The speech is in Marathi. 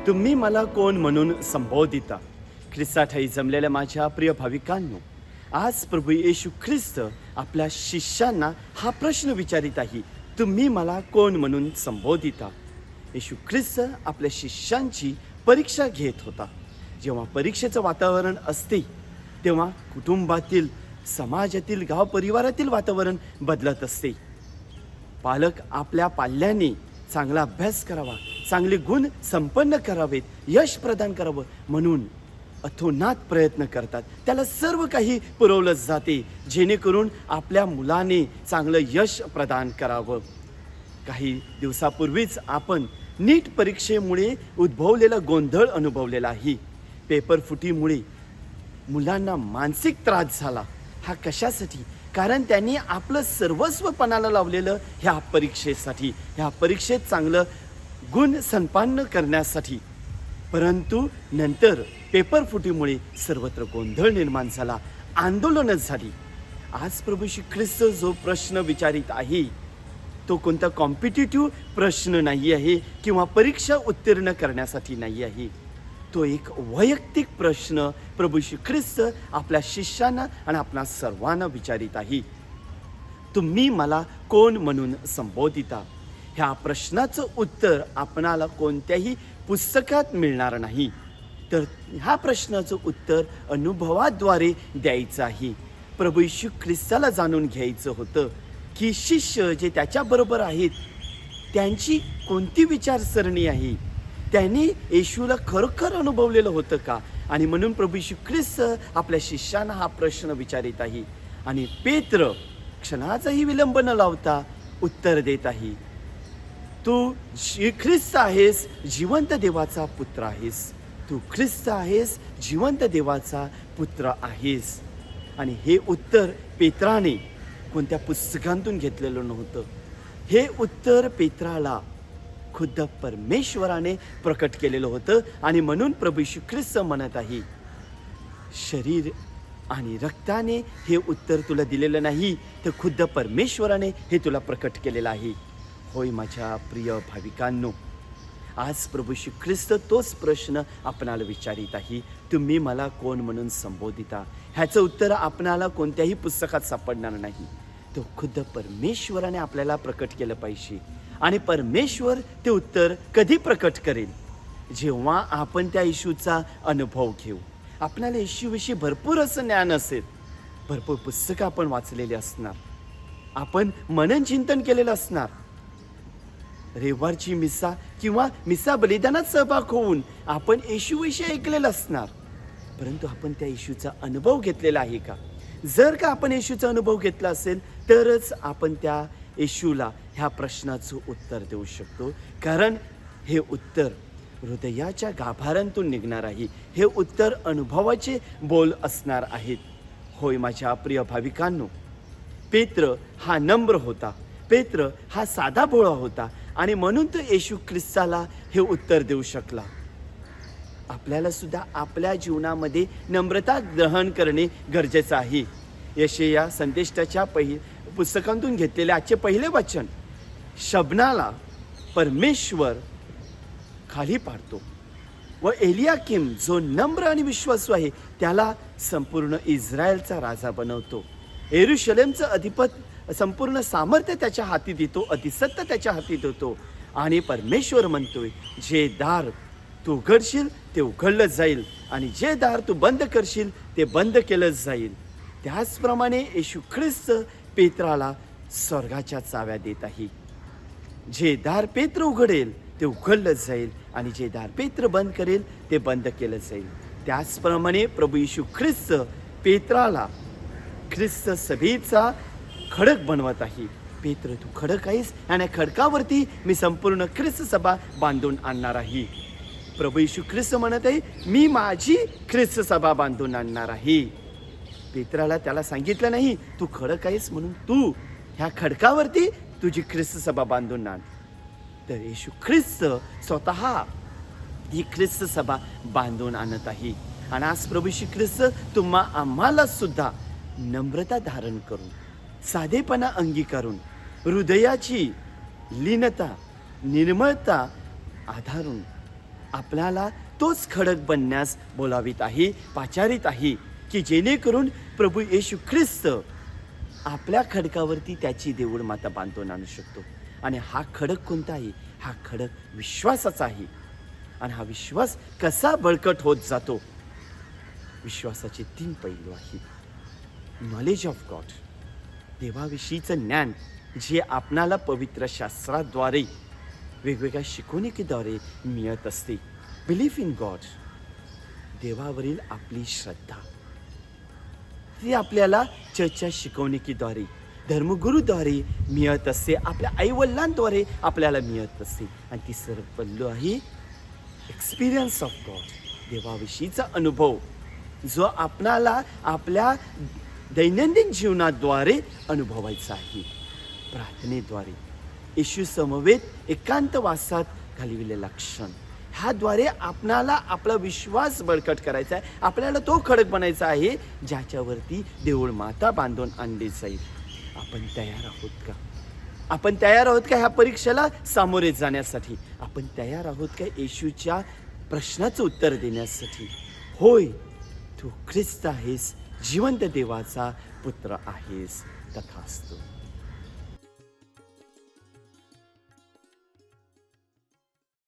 तुम्ही मला कोण म्हणून संबोधिता. ख्रिस्ताठाई जमलेल्या माझ्या प्रिय भाविकांनो, आज प्रभू येशू ख्रिस्त आपल्या शिष्यांना हा प्रश्न विचारित आहे, तुम्ही मला कोण म्हणून संबोधिता. येशू ख्रिस्त आपल्या शिष्यांची परीक्षा घेत होता. जेव्हा परीक्षेचं वातावरण असते तेव्हा कुटुंबातील, समाजातील, गाव परिवारातील वातावरण बदलत असते. पालक आपल्या पाल्याने चांगला अभ्यास करावा, चांगले गुण संपन्न करावेत, यश प्रदान करावं म्हणून अथोनात प्रयत्न करतात. त्याला सर्व काही पुरवलं जाते जेणेकरून आपल्या मुलाने चांगलं यश प्रदान करावं. काही दिवसापूर्वीच आपण नीट परीक्षेमुळे उद्भवलेला गोंधळ अनुभवलेला आहे. पेपर फुटीमुळे मुलांना मानसिक त्रास झाला. हा कशासाठी? कारण त्यांनी आपलं सर्वस्व पणाला लावलेलं ह्या परीक्षेसाठी, ह्या परीक्षेत चांगलं गुण संपन्न करण्यासाठी. परंतु नंतर पेपर फुटीमुळे सर्वत्र गोंधळ निर्माण झाला, आंदोलनं झाली. आज प्रभू श्री ख्रिस्त जो प्रश्न विचारित आहे तो कोणता कॉम्पिटिटिव्ह प्रश्न नाही आहे किंवा परीक्षा उत्तीर्ण करण्यासाठी नाही आहे. तो एक वैयक्तिक प्रश्न प्रभू श्री ख्रिस्त आपल्या शिष्यांना आणि आपल्या सर्वांना विचारित आहे. तुम्ही मला कोण म्हणून संबोधिता. ह्या प्रश्नाचं उत्तर आपणाला कोणत्याही पुस्तकात मिळणार नाही, तर ह्या प्रश्नाचं उत्तर अनुभवाद्वारे द्यायचं आहे. प्रभू येशू ख्रिस्ताला जाणून घ्यायचं होतं की शिष्य जे त्याच्याबरोबर आहेत त्यांची कोणती विचारसरणी आहे, त्यांनी येशूला खरोखर अनुभवलेलं होतं का. आणि म्हणून प्रभू येशू ख्रिस्त आपल्या शिष्यांना हा प्रश्न विचारित आहे. आणि पेत्र क्षणाचाही विलंब न लावता उत्तर देत आहे, तू ख्रिस्त आहेस, जिवंत देवाचा पुत्र आहेस. तू ख्रिस्त आहेस, जिवंत देवाचा पुत्र आहेस. आणि हे उत्तर पेत्राने कोणत्या पुस्तकांतून घेतलेलं नव्हतं. हे उत्तर पेत्राला खुद्द परमेश्वराने प्रकट केलेलं होतं. आणि म्हणून प्रभू येशू ख्रिस्त म्हणत आहे, शरीर आणि रक्ताने हे उत्तर तुला दिलेलं नाही, तर खुद्द परमेश्वराने हे तुला प्रकट केलेलं आहे. होय माझ्या प्रिय भाविकांनो, आज प्रभू श्री ख्रिस्त तोच प्रश्न आपणाला विचारित आहे, तुम्ही मला कोण म्हणून संबोधिता. ह्याचं उत्तर आपणाला कोणत्याही पुस्तकात सापडणार नाही. तो खुद्द परमेश्वराने आपल्याला प्रकट केलं पाहिजे. आणि परमेश्वर ते उत्तर कधी प्रकट करेल? जेव्हा आपण त्या येशूचा अनुभव घेऊ. आपल्याला येशूविषयी भरपूर असं ज्ञान असेल, भरपूर पुस्तकं आपण वाचलेली असणार, आपण मनन चिंतन केलेलं असणार, रविवारची मिसा किंवा मिसा बलिदानात सहभाग होऊन आपण येशूविषयी ऐकलेलं असणार. परंतु आपण त्या येशूचा अनुभव घेतलेला आहे का? जर का आपण येशूचा अनुभव घेतला असेल तरच आपण त्या येशूला ह्या प्रश्नाचं उत्तर देऊ शकतो. कारण हे उत्तर हृदयाच्या गाभाऱ्यातून निघणार आहे. हे उत्तर अनुभवाचे बोल असणार आहेत. होय माझ्या प्रिय भाविकांनो, पेत्र हा नम्र होता, पेत्र हा साधा भोळा होता आणि म्हणून तो येशू ख्रिस्ताला हे उत्तर देऊ शकला. आपल्याला सुद्धा आपल्या जीवनामध्ये नम्रता ग्रहण करणे गरजेचं आहे. यशाया संदेष्टाच्या पुस्तकातून घेतलेले आजचे पहिले वचन, शबनाला परमेश्वर खाली पाडतो व एलियाकीम जो नम्र आणि विश्वासू आहे त्याला संपूर्ण इस्रायलचा राजा बनवतो. यरूशलेमचं अधिपत संपूर्ण सामर्थ्य त्याच्या हाती देतो, अधिसत्ता त्याच्या हाती देतो. आणि परमेश्वर म्हणतोय, जे दार तू उघडशील ते उघडलं जाईल आणि जे दार तू बंद करशील ते बंद केलं जाईल. त्याचप्रमाणे येशू ख्रिस्त पेत्राला स्वर्गाच्या चाव्या देत आहे. जे दार पेत्र उघडेल ते उघडलं जाईल आणि जे दार पेत्र बंद करेल ते बंद केलं जाईल. त्याचप्रमाणे प्रभू येशू ख्रिस्त पेत्राला ख्रिस्त सभेचा खडक बनवत आहे. पेत्र तू खडक आहेस आणि खडकावरती मी संपूर्ण ख्रिस्त सभा बांधून आणणार आहे. प्रभू येशू ख्रिस्त म्हणत आहे, मी माझी ख्रिस्त सभा बांधून आणणार आहे. पेत्राला त्याला सांगितलं नाही तू खडक आहेस म्हणून तू ह्या खडकावरती तुझी ख्रिस्त सभा बांधून आण. तर येशू ख्रिस्त स्वतः ही ख्रिस्त सभा बांधून आणत आहे. आणि आज प्रभू श्री ख्रिस्त आम्हाला सुद्धा नम्रता धारण करून, साधेपणा अंगीकारून, हृदयाची लीनता, निर्मळता आधारून आपल्याला तोच खडक बनण्यास बोलावित आहे, पाचारित आहे, की जेणेकरून प्रभू येशू ख्रिस्त आपल्या खडकावरती त्याची देऊळ माता बांधून आणू शकतो. आणि हा खडक कोणता आहे? हा खडक विश्वासाचा आहे. आणि हा विश्वास कसा बळकट होत जातो? विश्वासाचे 3 पैलू आहेत. नॉलेज ऑफ गॉड, देवाविषयीचं ज्ञान जे आपणाला पवित्र शास्त्राद्वारे वेगवेगळ्या शिकवणुकीद्वारे मिळत असते. बिलीफ इन गॉड, देवावरील आपली श्रद्धा, ती आपल्याला चर्चच्या शिकवणुकीद्वारे, धर्मगुरूद्वारे मिळत असते, आपल्या आईवडिलांद्वारे आपल्याला मिळत असते. आणि तिसरं पैलू आहे एक्सपिरियन्स ऑफ गॉड, देवाविषयीचा अनुभव जो आपणाला आपल्या दैनंदिन जीवनाद्वारे अनुभवायचा आहे. प्रार्थनेद्वारे, येशू समवेत एकांतवासात घालविलेला क्षण, ह्याद्वारे आपणाला आपला विश्वास बळकट करायचा आहे. आपल्याला तो खडक बनायचा आहे ज्याच्यावरती देऊळ माता बांधून आणली जाईल. आपण तयार आहोत का? आपण तयार आहोत का ह्या परीक्षेला सामोरे जाण्यासाठी? आपण तयार आहोत का येशूच्या प्रश्नाचं उत्तर देण्यासाठी? होय, तू ख्रिस्त आहेस, जिवंत देवाचा पुत्र आहेस. तथास्तु.